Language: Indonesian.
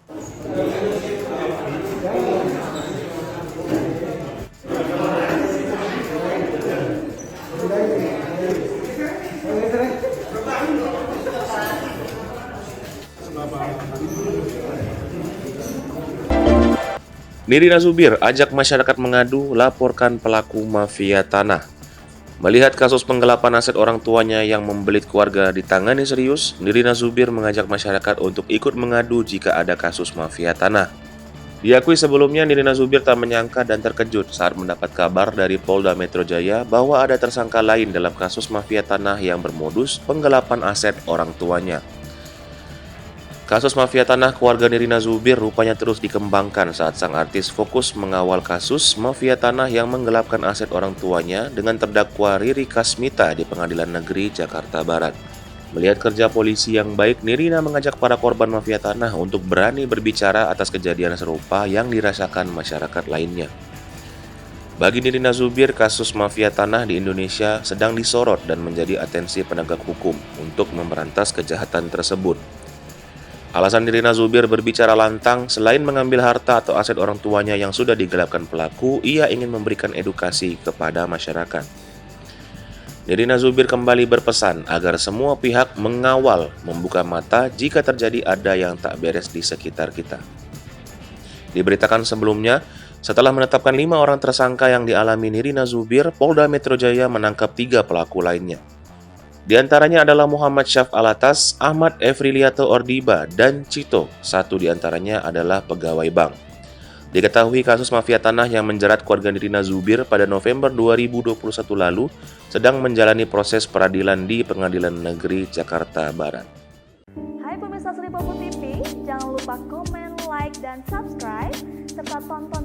Nirina Zubir ajak masyarakat mengadu, laporkan pelaku mafia tanah. Melihat kasus penggelapan aset orang tuanya yang membelit keluarga ditangani serius, Nirina Zubir mengajak masyarakat untuk ikut mengadu jika ada kasus mafia tanah. Diakui sebelumnya, Nirina Zubir tak menyangka dan terkejut saat mendapat kabar dari Polda Metro Jaya bahwa ada tersangka lain dalam kasus mafia tanah yang bermodus penggelapan aset orang tuanya. Kasus mafia tanah keluarga Nirina Zubir rupanya terus dikembangkan saat sang artis fokus mengawal kasus mafia tanah yang menggelapkan aset orang tuanya dengan terdakwa Riri Kasmita di Pengadilan Negeri Jakarta Barat. Melihat kerja polisi yang baik, Nirina mengajak para korban mafia tanah untuk berani berbicara atas kejadian serupa yang dirasakan masyarakat lainnya. Bagi Nirina Zubir, kasus mafia tanah di Indonesia sedang disorot dan menjadi atensi penegak hukum untuk memberantas kejahatan tersebut. Alasan Nirina Zubir berbicara lantang, selain mengambil harta atau aset orang tuanya yang sudah digelapkan pelaku, ia ingin memberikan edukasi kepada masyarakat. Nirina Zubir kembali berpesan agar semua pihak mengawal, membuka mata jika terjadi ada yang tak beres di sekitar kita. Diberitakan sebelumnya, setelah menetapkan 5 orang tersangka yang dialami Nirina Zubir, Polda Metro Jaya menangkap 3 pelaku lainnya. Di antaranya adalah Muhammad Syaf Alatas, Ahmad Efriliato Ordiba, dan Cito. Satu di antaranya adalah pegawai bank. Diketahui kasus mafia tanah yang menjerat keluarga Nirina Zubir pada November 2021 lalu sedang menjalani proses peradilan di Pengadilan Negeri Jakarta Barat. Hai pemirsa Sri Popo TV, jangan lupa komen, like, dan subscribe, serta tonton